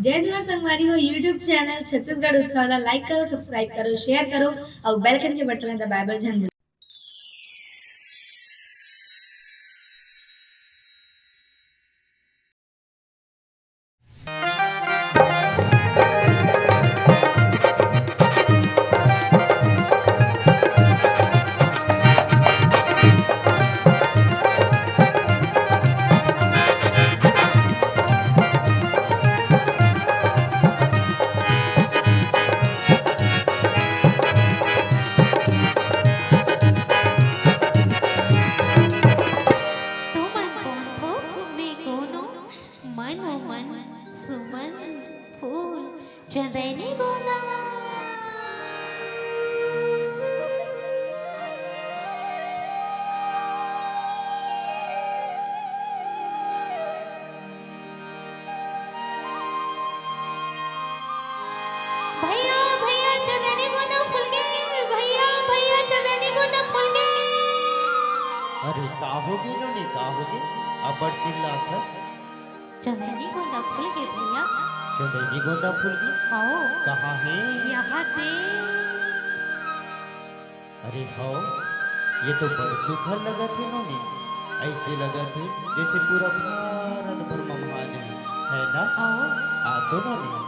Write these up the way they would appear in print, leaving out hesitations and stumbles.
जय जोहर संगवारी हो यूट्यूब चैनल छत्तीसगढ़ उत्सव ला लाइक करो सब्सक्राइब करो शेयर करो और बेल आइकन के बटन ला दबाए बर झन तुमन जानथो मैं कोनो मनो मन सुमन फूल चंदनी गोला भैया भैया चंदनी गोला फूल गे भैया भैया चंदनी गोला फूल गे अरे का होगी नोनी का होगी अब्बड़ चिल्लात हस चंदनी गोला फूल गे भैया चंदनी गोंदा फूल की आओ कहाँ है? यहाँ दे अरे हो ये तो बड़ सुघर लगत है नोनी ऐसे लगत है जैसे पूरा भारत भर में महा जाए है ना आओ आ तो नोनी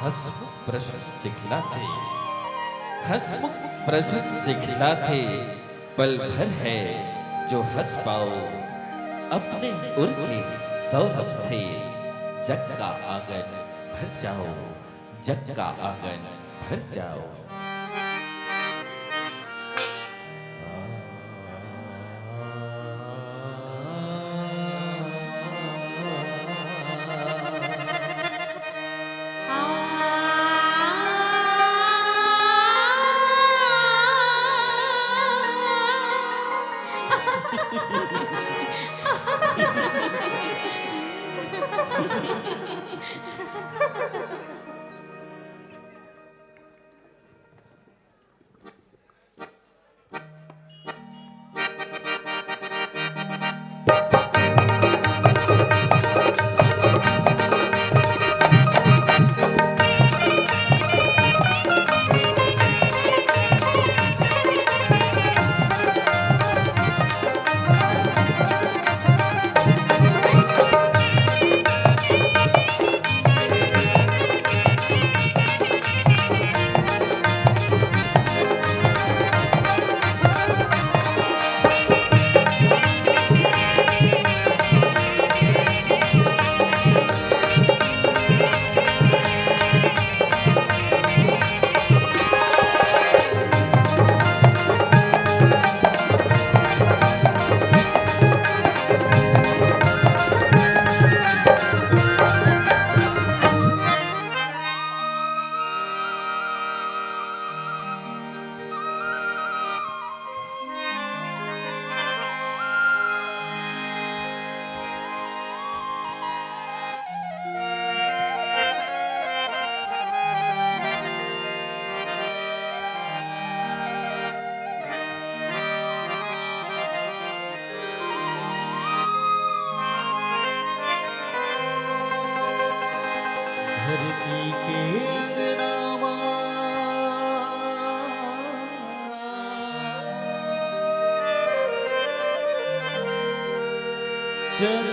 हंसमुख प्रश्न सिखलाते हंसमुख प्रश्न सिखलाते पल भर है जो हंस पाओ अपने उर के सौरभ से जग का आंगन भर जाओ जग का आंगन भर जाओ। धरती के अंगनामा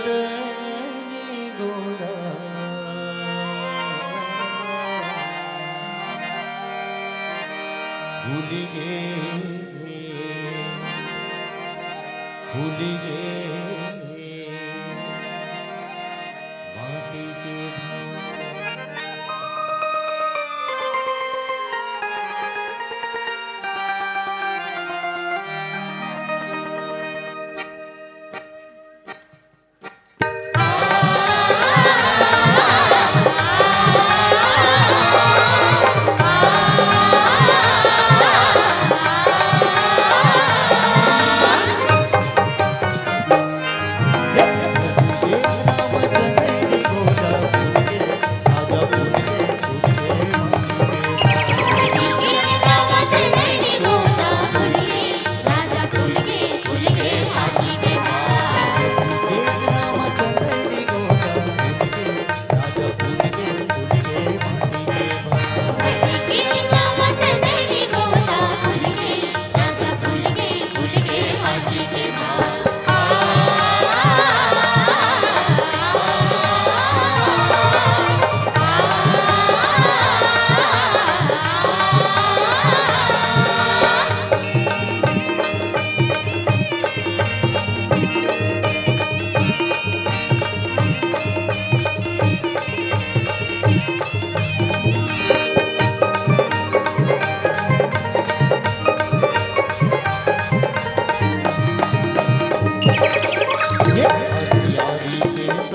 चंदनी गोंदा फूल गे फूल गे माटी के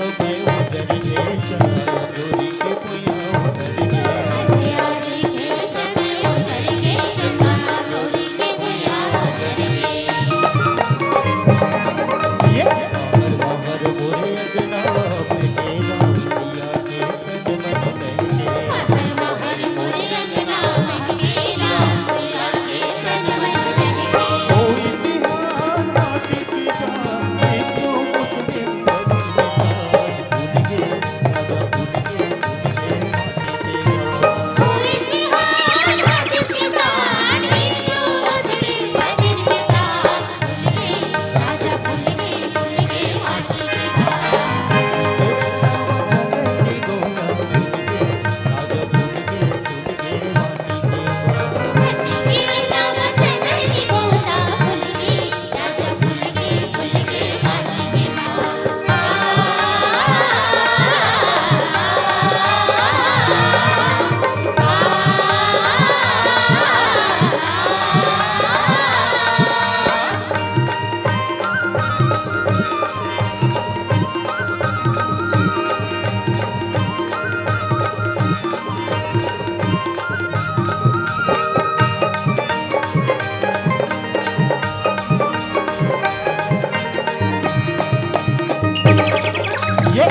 समय उजड़ के चंदा जोरी के पुया उजड़ के अंधियारे के समय उजड़ के चंदा चोरी के भैया उजड़ के ये बाहर बाहर मोरे अगना बैठे राम सिया के कदमन बहके हर महर मोरे अंगना महके राम सिया के तन मन बहके कोई बिहार आशिक शान एक तो मुस्लिम भूल गए राजा भूल गए माटी तेरा कोई बिहार आशिक के जान हिंदू मुस्लिम बदन के तार भूल गए राजा भूल गए माटी के नाम चंदनी गोला भूल गए राजा भूल गए माटी के ये